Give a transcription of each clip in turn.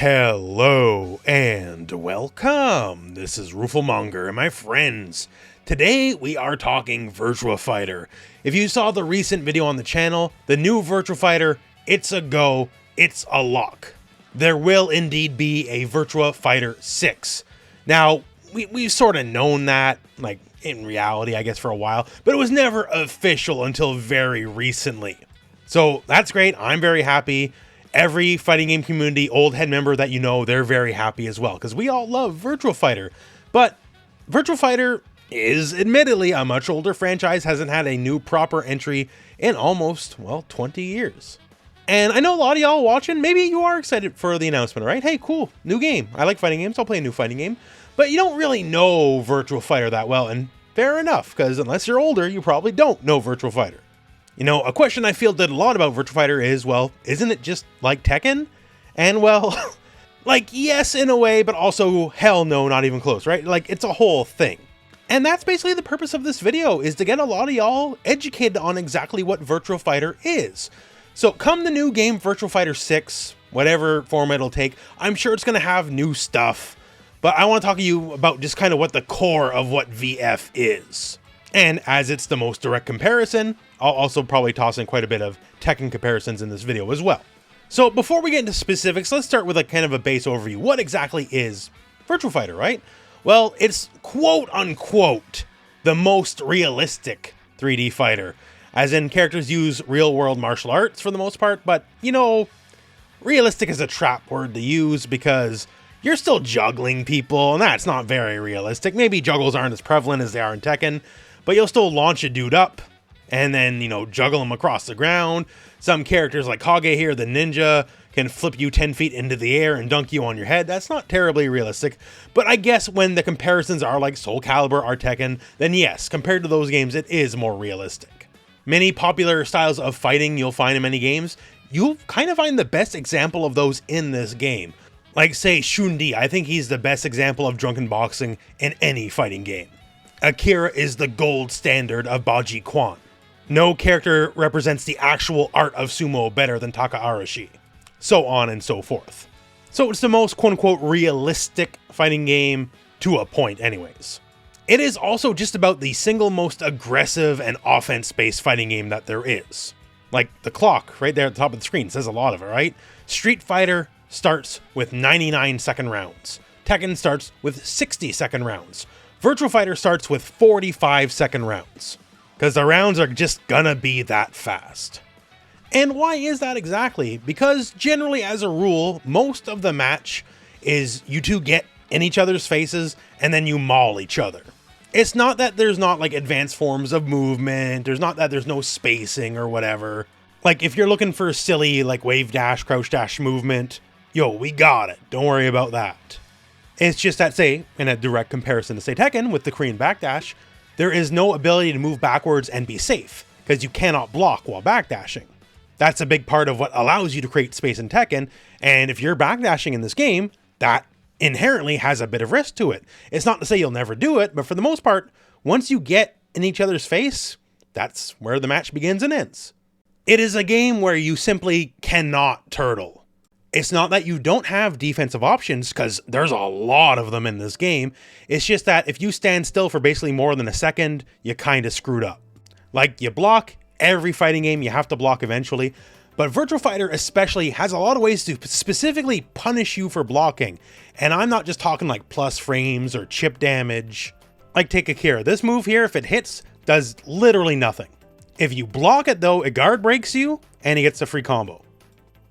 Hello and welcome. This is Rooflemonger and my friends. Today we are talking Virtua Fighter. If you saw the recent video on the channel, the new Virtua Fighter, it's a go, it's a lock. There will indeed be a Virtua Fighter 6. Now, we've sort of known that, like in reality, I guess, for a while, but it was never official until very recently. So that's great, I'm very happy. Every fighting game community old head member that you know, they're very happy as well, because we all love Virtua Fighter. But Virtua Fighter is admittedly a much older franchise, hasn't had a new proper entry in almost, well, 20 years. And I know a lot of y'all watching, maybe you are excited for the announcement, right? Hey, cool, new game. I like fighting games, I'll play a new fighting game. But you don't really know Virtua Fighter that well, and fair enough, because unless you're older, you probably don't know Virtua Fighter. You know, a question I fielded a lot about Virtua Fighter is, well, isn't it just like Tekken? And well, like, yes, in a way, but also, hell no, not even close, right? Like, it's a whole thing. And that's basically the purpose of this video, is to get a lot of y'all educated on exactly what Virtua Fighter is. So come the new game, Virtua Fighter 6, whatever form it'll take, I'm sure it's going to have new stuff. But I want to talk to you about just kind of what the core of what VF is. And as it's the most direct comparison, I'll also probably toss in quite a bit of Tekken comparisons in this video as well. So before we get into specifics, let's start with a kind of a base overview. What exactly is Virtua Fighter, right? Well, it's quote unquote the most realistic 3D fighter, as in characters use real world martial arts for the most part, but you know, realistic is a trap word to use because you're still juggling people, and that's not very realistic. Maybe juggles aren't as prevalent as they are in Tekken, but you'll still launch a dude up and then, you know, juggle him across the ground. Some characters like Kage here, the ninja, can flip you 10 feet into the air and dunk you on your head. That's not terribly realistic, but I guess when the comparisons are like Soul Calibur or Tekken, then yes, compared to those games, it is more realistic. Many popular styles of fighting you'll find in many games, you'll kind of find the best example of those in this game. Like, say, Shun-Di, I think he's the best example of drunken boxing in any fighting game. Akira is the gold standard of Baji Quan. No character represents the actual art of sumo better than Taka Arashi. So on and so forth. So it's the most quote-unquote realistic fighting game to a point anyways. It is also just about the single most aggressive and offense-based fighting game that there is. Like the clock right there at the top of the screen says a lot of it, right? Street Fighter starts with 99 second rounds. Tekken starts with 60 second rounds. Virtua Fighter starts with 45 second rounds. Because the rounds are just gonna be that fast. And why is that exactly? Because generally as a rule, most of the match is you two get in each other's faces and then you maul each other. It's not that there's not like advanced forms of movement, there's not that there's no spacing or whatever. Like if you're looking for silly like wave dash, crouch dash movement, yo, we got it, don't worry about that. It's just that, say, in a direct comparison to say Tekken with the Korean backdash, there is no ability to move backwards and be safe, because you cannot block while backdashing. That's a big part of what allows you to create space in Tekken, and if you're backdashing in this game, that inherently has a bit of risk to it. It's not to say you'll never do it, but for the most part, once you get in each other's face, that's where the match begins and ends. It is a game where you simply cannot turtle. It's not that you don't have defensive options, because there's a lot of them in this game. It's just that if you stand still for basically more than a second, you kind of screwed up. Like, you block, every fighting game you have to block eventually, but Virtua Fighter especially has a lot of ways to specifically punish you for blocking. And I'm not just talking like plus frames or chip damage. Like take Akira, this move here, if it hits, does literally nothing. If you block it though, it guard breaks you, and he gets a free combo.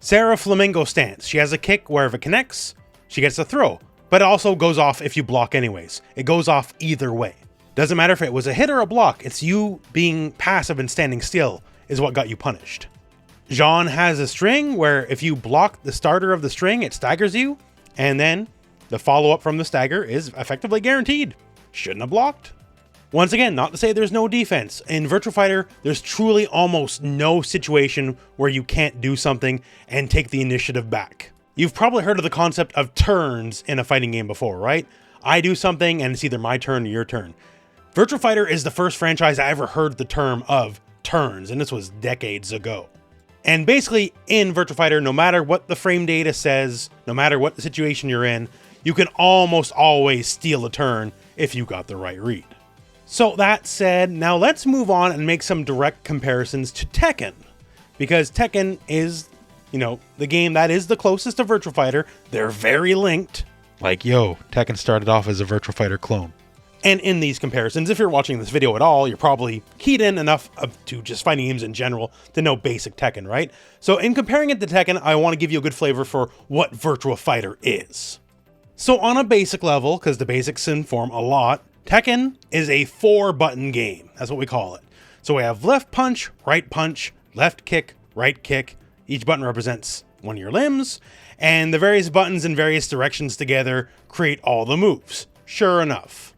Sarah Flamingo stance. She has a kick where if it connects, she gets a throw, but it also goes off if you block anyways. It goes off either way. Doesn't matter if it was a hit or a block, it's you being passive and standing still is what got you punished. Jean has a string where if you block the starter of the string, it staggers you, and then the follow-up from the stagger is effectively guaranteed. Shouldn't have blocked. Once again, not to say there's no defense. In Virtua Fighter, there's truly almost no situation where you can't do something and take the initiative back. You've probably heard of the concept of turns in a fighting game before, right? I do something and it's either my turn or your turn. Virtua Fighter is the first franchise I ever heard the term of turns, and this was decades ago. And basically in Virtua Fighter, no matter what the frame data says, no matter what the situation you're in, you can almost always steal a turn if you got the right read. So that said, now let's move on and make some direct comparisons to Tekken. Because Tekken is, the game that is the closest to Virtua Fighter. They're very linked. Like, Tekken started off as a Virtua Fighter clone. And in these comparisons, if you're watching this video at all, you're probably keyed in enough to just fighting games in general to know basic Tekken, right? So in comparing it to Tekken, I want to give you a good flavor for what Virtua Fighter is. So on a basic level, because the basics inform a lot, Tekken is a 4-button game. That's what we call it. So we have left punch, left kick, right kick. Each button represents one of your limbs, and the various buttons in various directions together create all the moves. Sure enough.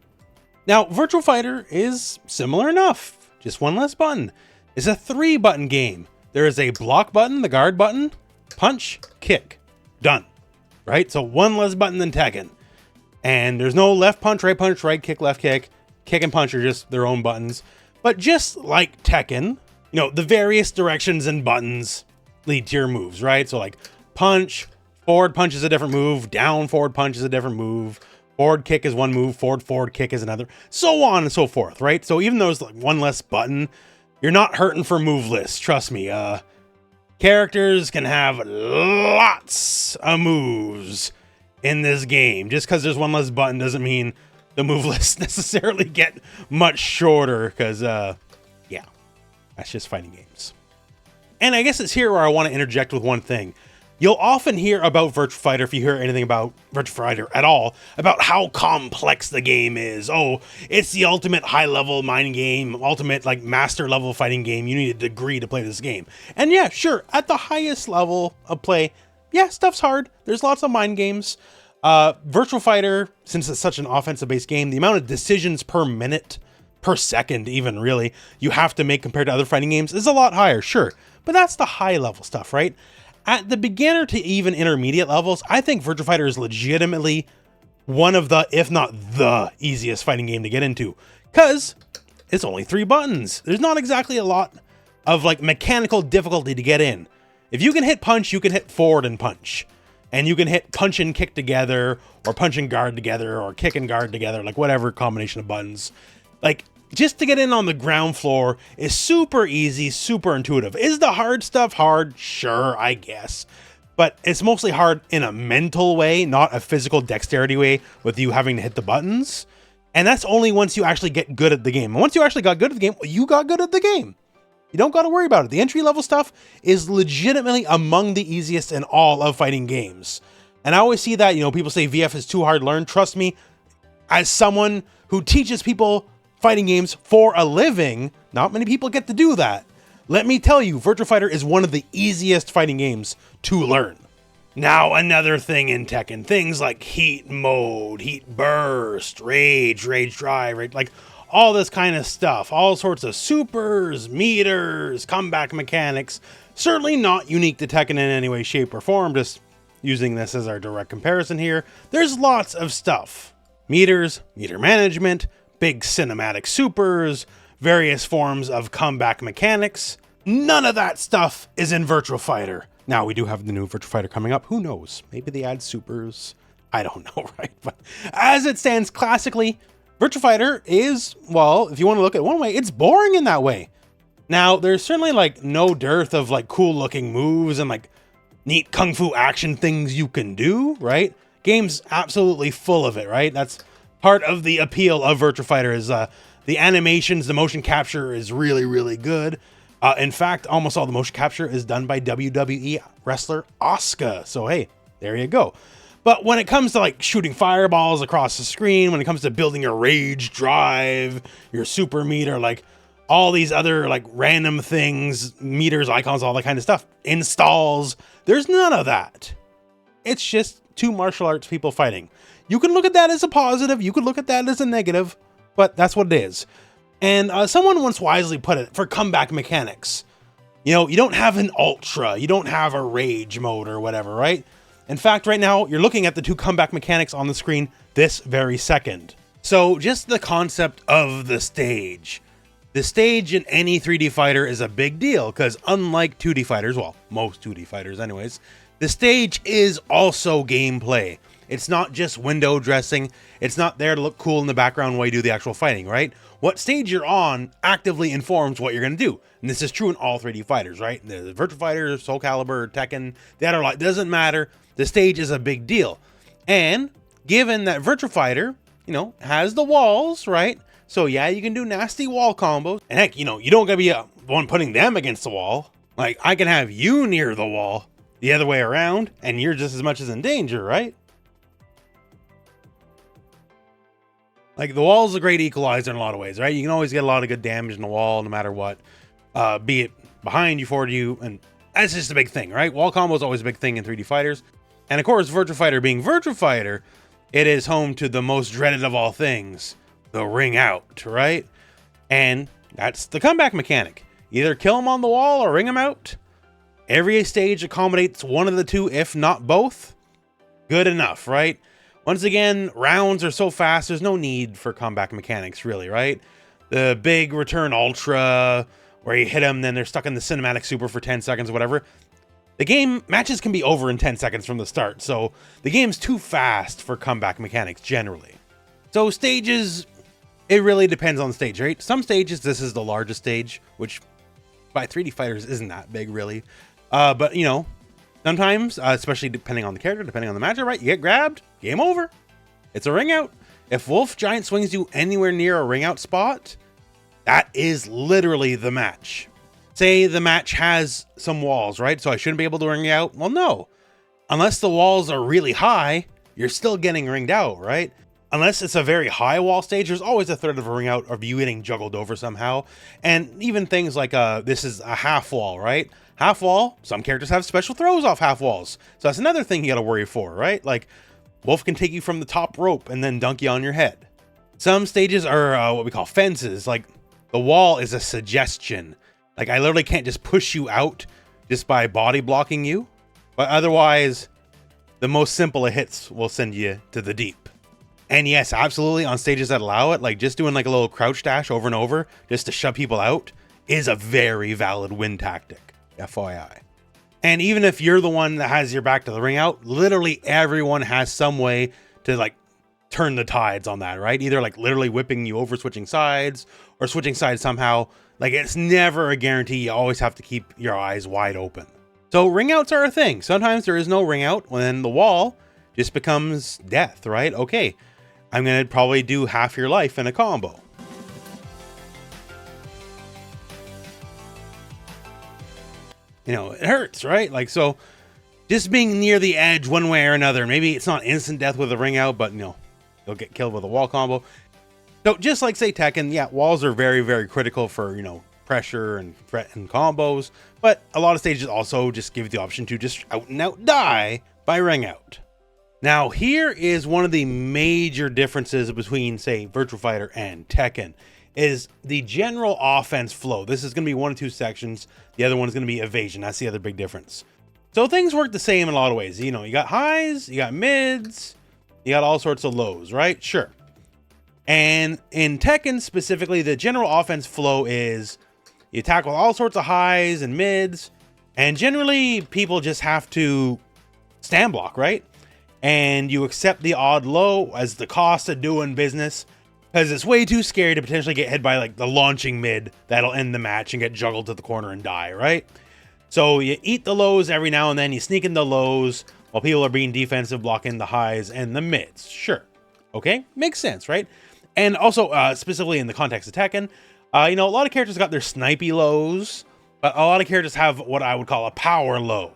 Now, Virtua Fighter is similar enough, just one less button. It's a 3-button game. There is a block button, the guard button, punch, kick, done, right? So one less button than Tekken. And there's no left punch, right kick, left kick. Kick and punch are just their own buttons. But just like Tekken, the various directions and buttons lead to your moves, right? So like punch, forward punch is a different move, down forward punch is a different move, forward kick is one move, forward kick is another, so on and so forth, right? So even though it's like one less button, you're not hurting for move lists, trust me. Characters can have lots of moves in this game. Just because there's one less button doesn't mean the move lists necessarily get much shorter, because, that's just fighting games. And I guess it's here where I want to interject with one thing. You'll often hear about Virtua Fighter, if you hear anything about Virtua Fighter at all, about how complex the game is. Oh, it's the ultimate high-level mind game, ultimate master level fighting game. You need a degree to play this game. And yeah, sure, at the highest level of play, yeah, stuff's hard. There's lots of mind games. Virtua Fighter, since it's such an offensive-based game, the amount of decisions per minute, per second even really, you have to make compared to other fighting games is a lot higher, sure. But that's the high-level stuff, right? At the beginner to even intermediate levels, I think Virtua Fighter is legitimately one of the, if not the easiest fighting game to get into, because it's only 3 buttons. There's not exactly a lot of mechanical difficulty to get in. If you can hit punch, you can hit forward and punch. And you can hit punch and kick together, or punch and guard together, or kick and guard together, whatever combination of buttons. Just to get in on the ground floor is super easy, super intuitive. Is the hard stuff hard? Sure, I guess. But it's mostly hard in a mental way, not a physical dexterity way with you having to hit the buttons. And that's only once you actually get good at the game. And once you actually got good at the game, well, you got good at the game. You don't got to worry about it. The entry level stuff is legitimately among the easiest in all of fighting games. And I always see that, people say VF is too hard to learn. Trust me, as someone who teaches people fighting games for a living, not many people get to do that. Let me tell you, Virtua Fighter is one of the easiest fighting games to learn. Now, another thing in Tekken, things like heat mode, heat burst, rage drive, all this kind of stuff, all sorts of supers, meters, comeback mechanics, certainly not unique to Tekken in any way, shape, or form, just using this as our direct comparison here. There's lots of stuff. Meters, meter management, big cinematic supers, various forms of comeback mechanics. None of that stuff is in Virtua Fighter. Now, we do have the new Virtua Fighter coming up. Who knows? Maybe they add supers. I don't know, right? But as it stands classically, Virtua Fighter is, well, if you want to look at it one way, it's boring in that way. Now, there's certainly no dearth of cool looking moves and neat kung fu action things you can do, right? Game's absolutely full of it, right? That's part of the appeal of Virtua Fighter is the animations, the motion capture is really, really good. In fact, almost all the motion capture is done by WWE wrestler Asuka. So, hey, there you go. But when it comes to shooting fireballs across the screen, when it comes to building your rage drive, your super meter, all these other random things, meters, icons, all that kind of stuff, installs, there's none of that. It's just 2 martial arts people fighting. You can look at that as a positive, you could look at that as a negative, but that's what it is. And someone once wisely put it, for comeback mechanics, you don't have an ultra, you don't have a rage mode or whatever, right? In fact, right now, you're looking at the 2 comeback mechanics on the screen this very second. So just the concept of the stage, The stage in any 3D fighter is a big deal because unlike 2D fighters, well, most 2D fighters anyways, the stage is also gameplay. It's not just window dressing. It's not there to look cool in the background while you do the actual fighting, right? What stage you're on actively informs what you're going to do. And this is true in all 3D fighters, right? The Virtua Fighter, Soul Calibur, Tekken, that are like, doesn't matter. The stage is a big deal. And given that Virtua Fighter, you know, has the walls, right? So yeah, you can do nasty wall combos. And heck, you know, you don't gotta be the one putting them against the wall. Like, I can have you near the wall the other way around, and you're just as much as in danger, right? Like, the wall's a great equalizer in a lot of ways, right? You can always get a lot of good damage in the wall no matter what. Be it behind you, forward you, and that's just a big thing, right? Wall combo is always a big thing in 3D fighters. And of course, Virtua Fighter being Virtua Fighter, it is home to the most dreaded of all things, the ring out, right? And that's the comeback mechanic. Either kill him on the wall or ring him out. Every stage accommodates one of the two, if not both. Good enough, right? Once again, rounds are so fast, there's no need for comeback mechanics, really, right? The big return ultra, where you hit them, then they're stuck in the cinematic super for 10 seconds or whatever. The game, matches can be over in 10 seconds from the start, so the game's too fast for comeback mechanics, generally. So stages, it really depends on the stage, right? Some stages, this is the largest stage, which by 3D fighters isn't that big, really. But, you know, sometimes, especially depending on the character, depending on the matchup, right? You get grabbed, game over. It's a ring out. If Wolf Giant swings you anywhere near a ring out spot, that is literally the match. Say the match has some walls, right? So I shouldn't be able to ring out. Well, no. Unless the walls are really high, you're still getting ringed out, right? Unless it's a very high wall stage, there's always a threat of a ring out of you getting juggled over somehow. And even things like this is a half wall, right? Half wall, some characters have special throws off half walls. So that's another thing you gotta worry for, right? Like, Wolf can take you from the top rope and then dunk you on your head. Some stages are what we call fences. Like, the wall is a suggestion. Like, I literally can't just push you out just by body blocking you. But otherwise, the most simple of hits will send you to the deep. And yes, absolutely, on stages that allow it, like just doing like a little crouch dash over and over just to shove people out is a very valid win tactic, FYI. And even if you're the one that has your back to the ring out, literally everyone has some way to like turn the tides on that, right? Either like literally whipping you over, switching sides, or switching sides somehow. Like, it's never a guarantee. You always have to keep your eyes wide open. So ring outs are a thing. Sometimes there is no ring out when the wall just becomes death, right? Okay, I'm going to probably do half your life in a combo. You know, it hurts, right? Like, so just being near the edge one way or another, maybe it's not instant death with a ring out, but you know, you'll get killed with a wall combo. So just like say Tekken, yeah, walls are very, very critical for, you know, pressure and threat and combos, but a lot of stages also just give you the option to just out and out die by ring out. Now here is one of the major differences between say Virtua Fighter and Tekken is the general offense flow. This is going to be one of two sections. The other one is going to be evasion. That's the other big difference. So things work the same in a lot of ways. You know, you got highs, you got mids, you got all sorts of lows, right? Sure. And in Tekken specifically, the general offense flow is you tackle all sorts of highs and mids, and generally people just have to stand block, right? And you accept the odd low as the cost of doing business, because it's way too scary to potentially get hit by like the launching mid that'll end the match and get juggled to the corner and die, right? So you eat the lows every now and then, you sneak in the lows while people are being defensive, blocking the highs and the mids. Sure. Okay, makes sense, right? And also, specifically in the context of Tekken, you know, a lot of characters got their snipey lows, but a lot of characters have what I would call a power low.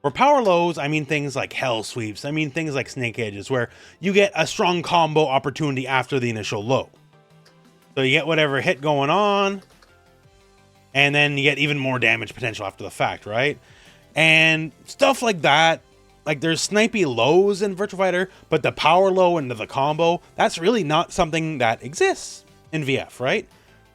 For power lows, I mean things like hell sweeps. I mean things like snake edges, where you get a strong combo opportunity after the initial low. So you get whatever hit going on, and then you get even more damage potential after the fact, right? And stuff like that. Like, there's snipey lows in Virtua Fighter, but the power low into the combo, that's really not something that exists in VF, right?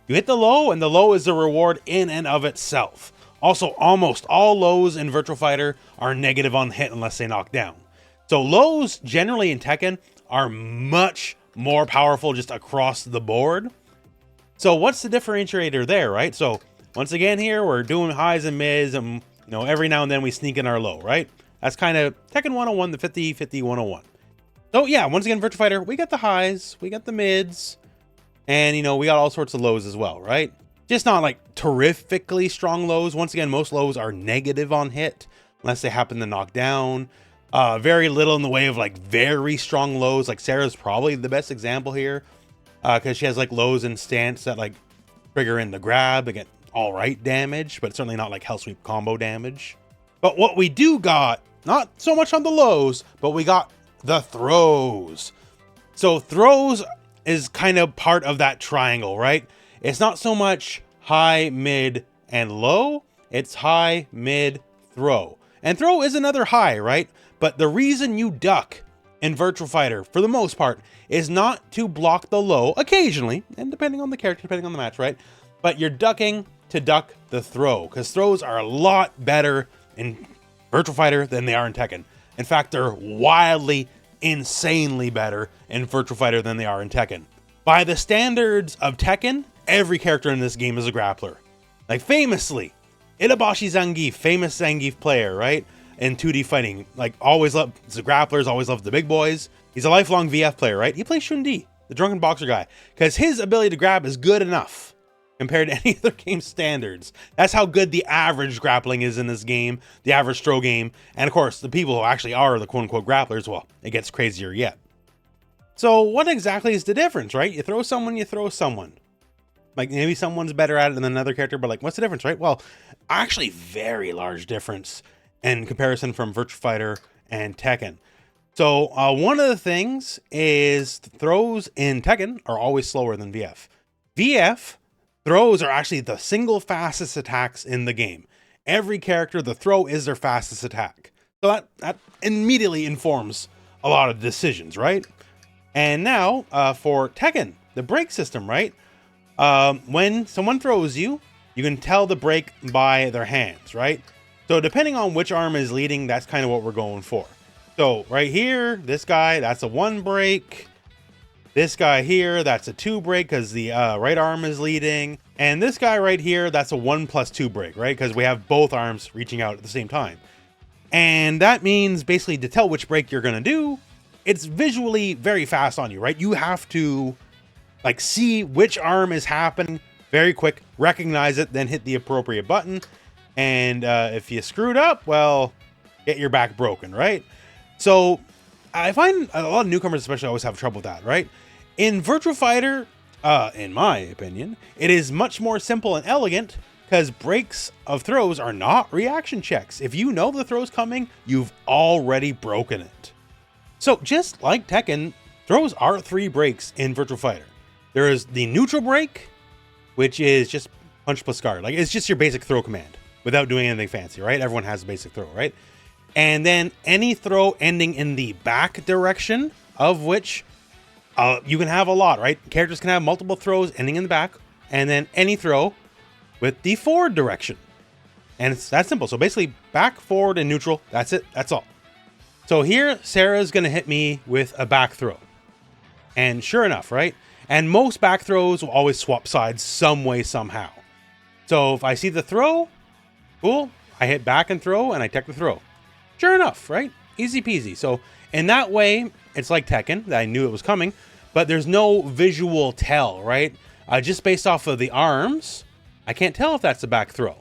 You hit the low, and the low is the reward in and of itself. Also, almost all lows in Virtua Fighter are negative on hit unless they knock down. So lows, generally in Tekken, are much more powerful just across the board. So what's the differentiator there, right? So once again here, we're doing highs and mids, and every now and then we sneak in our low, right? That's kind of Tekken 101, the 50-50 101. So yeah, once again, Virtua Fighter, we got the highs, we got the mids, and we got all sorts of lows as well, right? Just not like terrifically strong lows. Once again, most lows are negative on hit, unless they happen to knock down. Very little in the way of like very strong lows. Like Sarah's probably the best example here, because she has like lows in stance that like trigger in the grab and get all right damage, but certainly not like hell sweep combo damage. But what we do got, not so much on the lows, but we got the throws. So throws is kind of part of that triangle, right? It's not so much high, mid, and low. It's high, mid, throw. And throw is another high, right? But the reason you duck in Virtua Fighter, for the most part, is not to block the low occasionally, and depending on the character, depending on the match, right? But you're ducking to duck the throw, because throws are a lot better in Virtua Fighter than they are in Tekken. In fact, they're wildly, insanely better in Virtua Fighter than they are in Tekken. By the standards of Tekken, every character in this game is a grappler. Like famously, Itabashi Zangief, famous Zangief player, right? In 2D fighting, like always loved the grapplers, always loved the big boys. He's a lifelong VF player, right? He plays Shun-Di, the drunken boxer guy, because his ability to grab is good enough compared to any other game standards. That's how good the average grappling is in this game, the average throw game. And of course, the people who actually are the quote-unquote grapplers, well, it gets crazier yet. So what exactly is the difference, right? You throw someone, you throw someone. Like maybe someone's better at it than another character, but like what's the difference, right? Well, actually very large difference in comparison from Virtua Fighter and Tekken. So one of the things is the throws in Tekken are always slower than VF. VF throws are actually the single fastest attacks in the game. Every character, the throw is their fastest attack. So that immediately informs a lot of decisions, right? And now for Tekken, the break system, right? When someone throws you, you can tell the break by their hands, right? So depending on which arm is leading, that's kind of what we're going for. So right here, this guy, that's a 1 break. This guy here, that's a 2 break because the right arm is leading. And this guy right here, that's a 1+2 break, right? Because we have both arms reaching out at the same time. And that means basically to tell which break you're going to do, it's visually very fast on you, right? You have to like see which arm is happening very quick, recognize it, then hit the appropriate button. And if you screwed up, well, get your back broken, right? So I find a lot of newcomers especially always have trouble with that, right? In Virtua Fighter, in my opinion, it is much more simple and elegant because breaks of throws are not reaction checks. If you know the throw's coming, you've already broken it. So just like Tekken, throws are 3 breaks in Virtua Fighter. There is the neutral break, which is just punch plus guard. Like it's just your basic throw command without doing anything fancy, right? Everyone has a basic throw, right? And then any throw ending in the back direction, of which you can have a lot, right? Characters can have multiple throws ending in the back, and then any throw with the forward direction. And it's that simple. So basically back, forward, and neutral. That's it. That's all. So here, Sarah's going to hit me with a back throw. And sure enough, right? And most back throws will always swap sides some way, somehow. So if I see the throw, cool. I hit back and throw, and I tech the throw. Sure enough, right? Easy peasy. So in that way, it's like Tekken, that I knew it was coming, but there's no visual tell, right? Just based off of the arms, I can't tell if that's a back throw.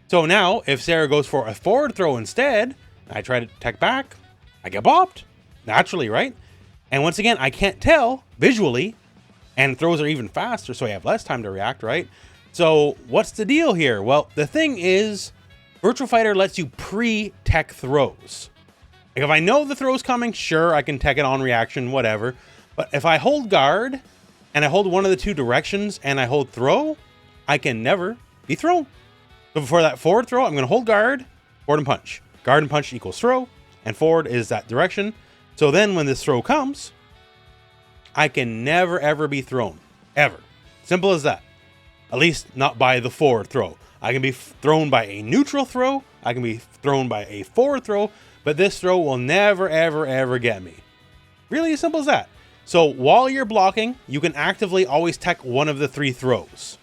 So now, if Sarah goes for a forward throw instead, I try to tech back, I get bopped, naturally, right? And once again, I can't tell visually, and throws are even faster, so I have less time to react, right? So what's the deal here? Well, the thing is, Virtua Fighter lets you pre-tech throws. Like if I know the throw's coming, sure, I can tech it on reaction, whatever. But if I hold guard, and I hold one of the 2 directions, and I hold throw, I can never be thrown. So before that forward throw, I'm going to hold guard, forward and punch. Guard and punch equals throw, and forward is that direction. So then when this throw comes, I can never, ever be thrown. Ever. Simple as that. At least not by the forward throw. I can be thrown by a neutral throw. I can be thrown by a forward throw. But this throw will never, ever, ever get me. Really as simple as that. So while you're blocking, you can actively always tech one of the 3 throws.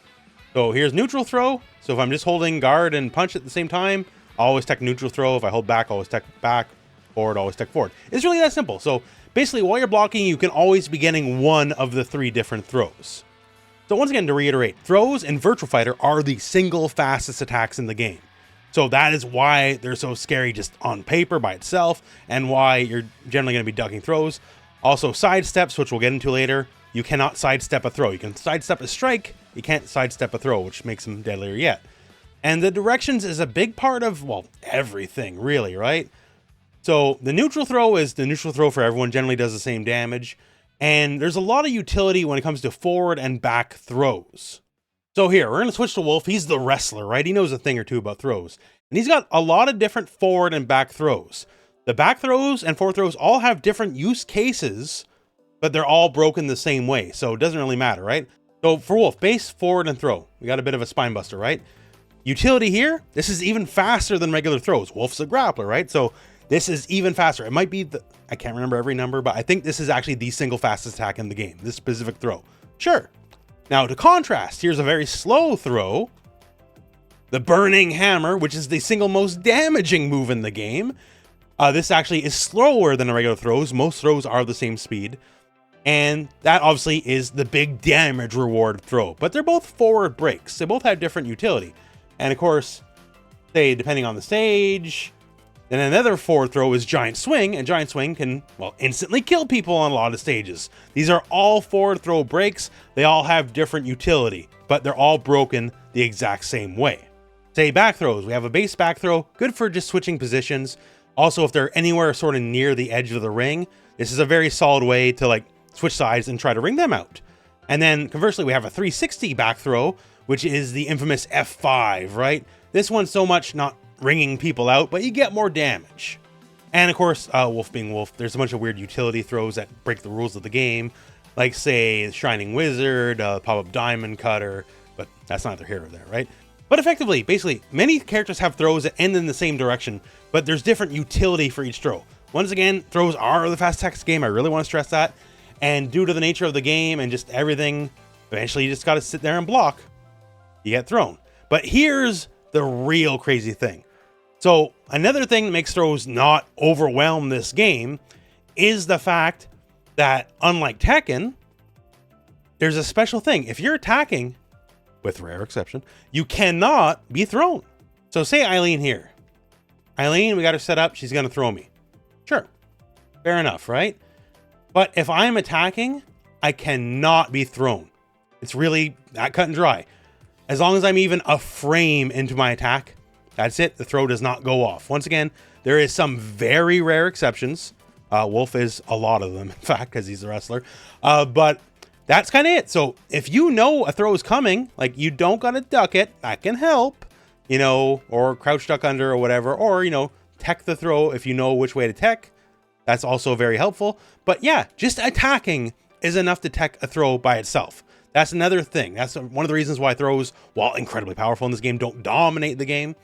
So here's neutral throw. So if I'm just holding guard and punch at the same time, I'll always tech neutral throw. If I hold back, I'll always tech back. Forward, always tech forward. It's really that simple. So basically, while you're blocking, you can always be getting one of the 3 different throws. So once again, to reiterate, throws in Virtua Fighter are the single fastest attacks in the game. So that is why they're so scary just on paper by itself, and why you're generally going to be ducking throws. Also, sidesteps, which we'll get into later. You cannot sidestep a throw. You can sidestep a strike, you can't sidestep a throw, which makes them deadlier yet. And the directions is a big part of, well, everything, really, right? So the neutral throw is the neutral throw for everyone, generally does the same damage. And there's a lot of utility when it comes to forward and back throws. So here, we're going to switch to Wolf. He's the wrestler, right? He knows a thing or two about throws. And he's got a lot of different forward and back throws. The back throws and forward throws all have different use cases, but they're all broken the same way. So it doesn't really matter, right? So for Wolf, base, forward, and throw. We got a bit of a spine buster, right? Utility here, this is even faster than regular throws. Wolf's a grappler, right? So this is even faster. It might be I can't remember every number, but I think this is actually the single fastest attack in the game, this specific throw. Sure. Now to contrast, here's a very slow throw. The Burning Hammer, which is the single most damaging move in the game. This actually is slower than the regular throws. Most throws are the same speed. And that obviously is the big damage reward throw. But they're both forward breaks. They both have different utility. And of course, say, depending on the stage, then another forward throw is Giant Swing, and Giant Swing can, well, instantly kill people on a lot of stages. These are all forward throw breaks. They all have different utility, but they're all broken the exact same way. Say back throws, we have a base back throw, good for just switching positions. Also, if they're anywhere sort of near the edge of the ring, this is a very solid way to like switch sides and try to ring them out. And then conversely, we have a 360 back throw, which is the infamous F5, right? This one's so much not ringing people out, but you get more damage. And of course, Wolf being Wolf, there's a bunch of weird utility throws that break the rules of the game, like say Shining Wizard, pop-up Diamond Cutter, but that's neither here nor there, right? But effectively, basically, many characters have throws that end in the same direction, but there's different utility for each throw. Once again, throws are the fast attacks game. I really want to stress that. And due to the nature of the game and just everything, eventually you just got to sit there and block. You get thrown. But here's the real crazy thing. So another thing that makes throws not overwhelm this game is the fact that, unlike Tekken, there's a special thing. If you're attacking, with rare exception, you cannot be thrown. So say Eileen here. Eileen, we got her set up. She's going to throw me. Sure. Fair enough, right? But if I'm attacking, I cannot be thrown. It's really that cut and dry. As long as I'm even a frame into my attack, that's it. The throw does not go off. Once again, there is some very rare exceptions. Wolf is a lot of them, in fact, because he's a wrestler. But that's kind of it. So if you know a throw is coming, like you don't got to duck it, that can help, you know, or crouch duck under or whatever, or, you know, tech the throw if you know which way to tech. That's also very helpful. But yeah, just attacking is enough to tech a throw by itself. That's another thing. That's one of the reasons why throws, while incredibly powerful in this game, don't dominate the game,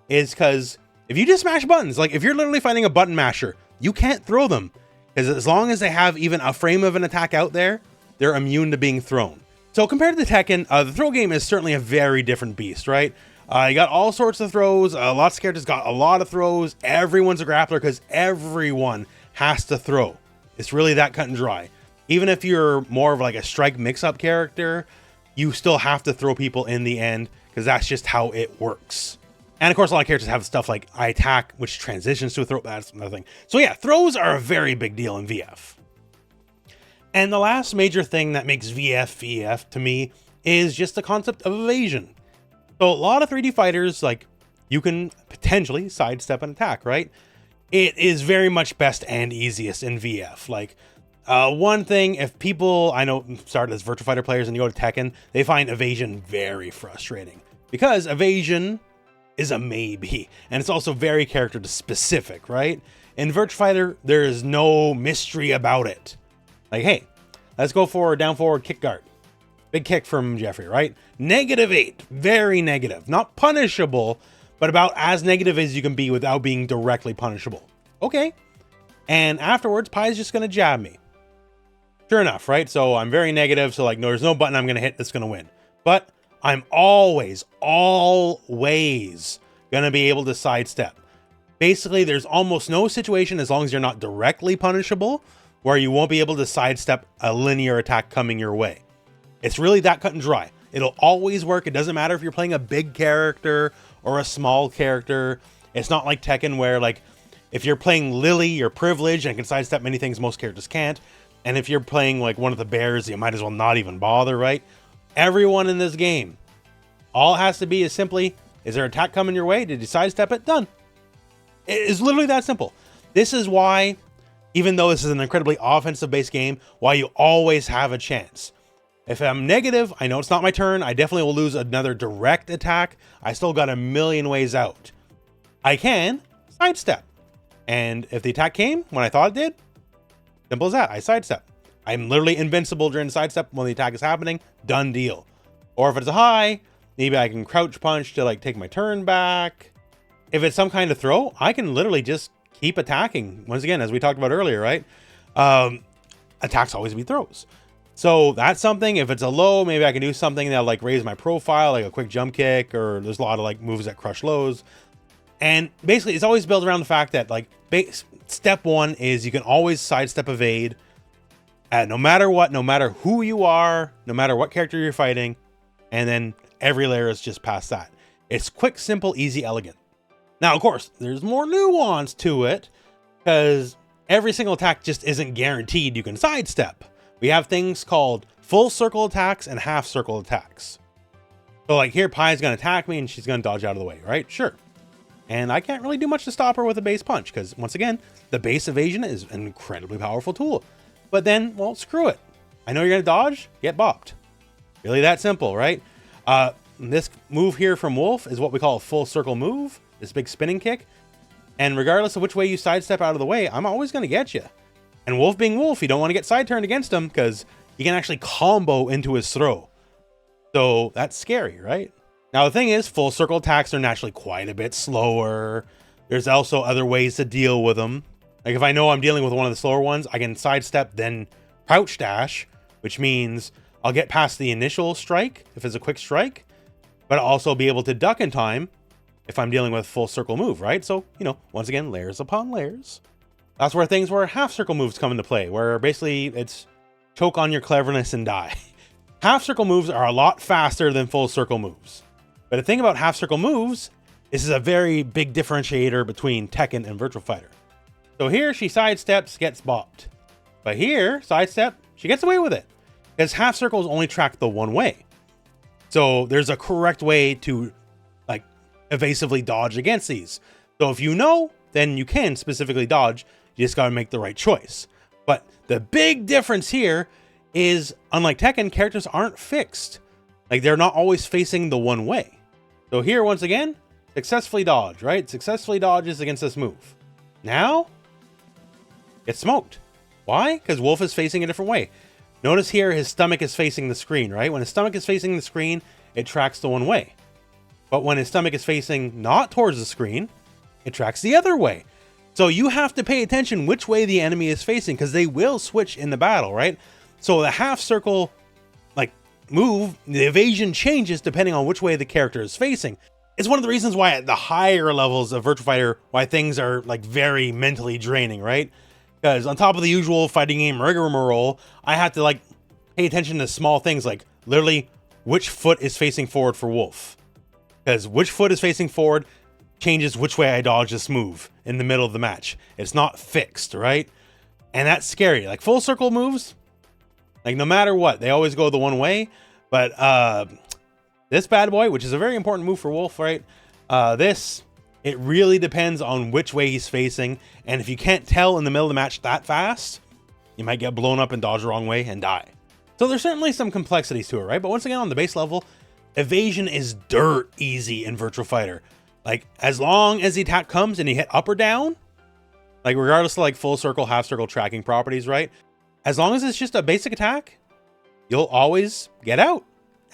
is because if you just smash buttons, like if you're literally fighting a button masher, you can't throw them. Because as long as they have even a frame of an attack out there, they're immune to being thrown. So compared to the Tekken, the throw game is certainly a very different beast, right? You got all sorts of throws. Lots of characters got a lot of throws. Everyone's a grappler because everyone has to throw. It's really that cut and dry. Even if you're more of like a strike mix-up character, you still have to throw people in the end because that's just how it works. And of course, a lot of characters have stuff like I attack, which transitions to a throw. That's another thing. So yeah, throws are a very big deal in VF. And the last major thing that makes VF to me is just the concept of evasion. So a lot of 3D fighters, like you can potentially sidestep an attack, right? It is very much best and easiest in VF. Like one thing, if people I know started as Virtua Fighter players and you go to Tekken, they find evasion very frustrating because evasion is a maybe, and it's also very character specific, right? In Virtua Fighter, there is no mystery about it. Like, hey, let's go forward, down forward, kick guard. Big kick from Jeffrey, right? -8, very negative. Not punishable, but about as negative as you can be without being directly punishable. Okay. And afterwards, Pie's just going to jab me. Sure enough, right? So I'm very negative. So like, no, there's no button I'm going to hit that's going to win. But I'm always going to be able to sidestep. Basically, there's almost no situation, as long as you're not directly punishable, where you won't be able to sidestep a linear attack coming your way. It's really that cut and dry. It'll always work. It doesn't matter if you're playing a big character or a small character. It's not like Tekken where, like, if you're playing Lily, you're privileged and can sidestep many things most characters can't. And if you're playing like one of the bears, you might as well not even bother, right? Everyone in this game, all it has to be is simply, is there an attack coming your way? Did you sidestep it? Done. It is literally that simple. This is why, even though this is an incredibly offensive-based game, why you always have a chance. If I'm negative, I know it's not my turn. I definitely will lose another direct attack. I still got a million ways out. I can sidestep. And if the attack came when I thought it did, simple as that, I sidestep. I'm literally invincible during the sidestep when the attack is happening. Done deal. Or if it's a high, maybe I can crouch punch to like take my turn back. If it's some kind of throw, I can literally just keep attacking. Once again, as we talked about earlier, right? Attacks always be throws. So that's something. If it's a low, maybe I can do something that'll like raise my profile, like a quick jump kick, or there's a lot of like moves that crush lows. And basically, it's always built around the fact that like step one is you can always sidestep evade. No matter what, no matter who you are, no matter what character you're fighting, and then every layer is just past that. It's quick, simple, easy, elegant. Now, of course, there's more nuance to it because every single attack just isn't guaranteed you can sidestep. We have things called full circle attacks and half circle attacks. So like here, Pai's going to attack me and she's going to dodge out of the way, right? Sure. And I can't really do much to stop her with a base punch because, once again, the base evasion is an incredibly powerful tool. But then, well, screw it. I know you're going to dodge, get bopped. Really that simple, right? This move here from Wolf is what we call a full circle move, this big spinning kick. And regardless of which way you sidestep out of the way, I'm always going to get you. And Wolf being Wolf, you don't want to get side turned against him because you can actually combo into his throw. So that's scary, right? Now, the thing is, full circle attacks are naturally quite a bit slower. There's also other ways to deal with them. Like if I know I'm dealing with one of the slower ones, I can sidestep, then crouch dash, which means I'll get past the initial strike if it's a quick strike, but I'll also be able to duck in time if I'm dealing with full circle move, right? So, you know, once again, layers upon layers. That's where things where half circle moves come into play, where basically it's choke on your cleverness and die. Half circle moves are a lot faster than full circle moves. But the thing about half circle moves, this is a very big differentiator between Tekken and Virtua Fighter. So here she sidesteps, gets bopped. But here, sidestep, she gets away with it. Because half circles only track the one way. So there's a correct way to like evasively dodge against these. So if you know, then you can specifically dodge. You just got to make the right choice. But the big difference here is, unlike Tekken, characters aren't fixed. Like they're not always facing the one way. So here, once again, successfully dodge, right? Successfully dodges against this move. Now, it's smoked. Why? Because Wolf is facing a different way. Notice here, his stomach is facing the screen, right? When his stomach is facing the screen, it tracks the one way. But when his stomach is facing not towards the screen, it tracks the other way. So you have to pay attention which way the enemy is facing because they will switch in the battle, right? So the half circle like move, the evasion changes depending on which way the character is facing. It's one of the reasons why at the higher levels of Virtua Fighter, why things are like very mentally draining, right? Because on top of the usual fighting game rigmarole, I have to like pay attention to small things like literally which foot is facing forward for Wolf. Because which foot is facing forward changes which way I dodge this move in the middle of the match. It's not fixed, right? And that's scary. Like full circle moves, like no matter what, they always go the one way. But this bad boy, which is a very important move for Wolf, right? It really depends on which way he's facing. And if you can't tell in the middle of the match that fast, you might get blown up and dodge the wrong way and die. So there's certainly some complexities to it, right? But once again, on the base level, evasion is dirt easy in Virtua Fighter. Like as long as the attack comes and you hit up or down, like regardless of like full circle, half circle tracking properties, right? As long as it's just a basic attack, you'll always get out.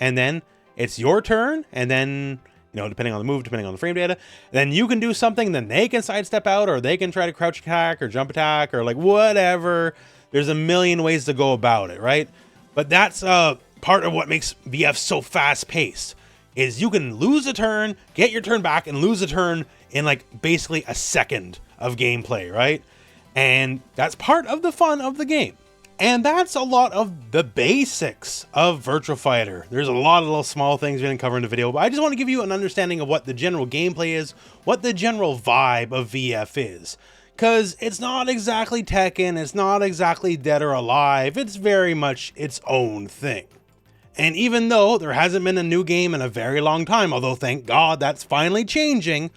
And then it's your turn. And then, you know, depending on the move, depending on the frame data, then you can do something, then they can sidestep out, or they can try to crouch attack or jump attack or like whatever. There's a million ways to go about it, right? But that's part of what makes VF so fast-paced, is you can lose a turn, get your turn back, and lose a turn in like basically a second of gameplay, right? And that's part of the fun of the game. And that's a lot of the basics of Virtua Fighter. There's a lot of little small things we didn't cover in the video, but I just want to give you an understanding of what the general gameplay is, what the general vibe of VF is. Because it's not exactly Tekken, it's not exactly Dead or Alive, it's very much its own thing. And even though there hasn't been a new game in a very long time, although thank God that's finally changing,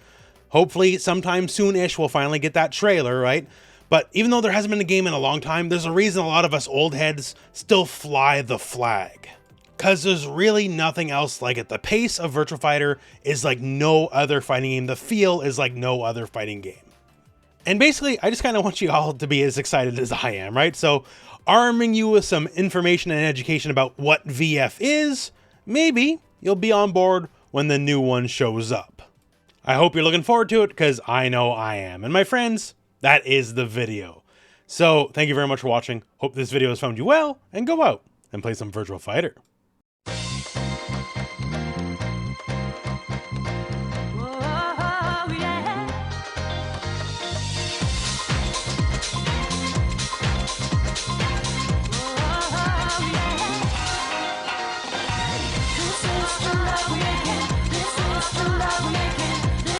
hopefully sometime soon-ish we'll finally get that trailer, right? But even though there hasn't been a game in a long time, there's a reason a lot of us old heads still fly the flag. Because there's really nothing else like it. The pace of Virtua Fighter is like no other fighting game. The feel is like no other fighting game. And basically, I just kind of want you all to be as excited as I am, right? So, arming you with some information and education about what VF is, maybe you'll be on board when the new one shows up. I hope you're looking forward to it, because I know I am. And my friends, that is the video. So, thank you very much for watching. Hope this video has found you well, and go out and play some Virtua Fighter.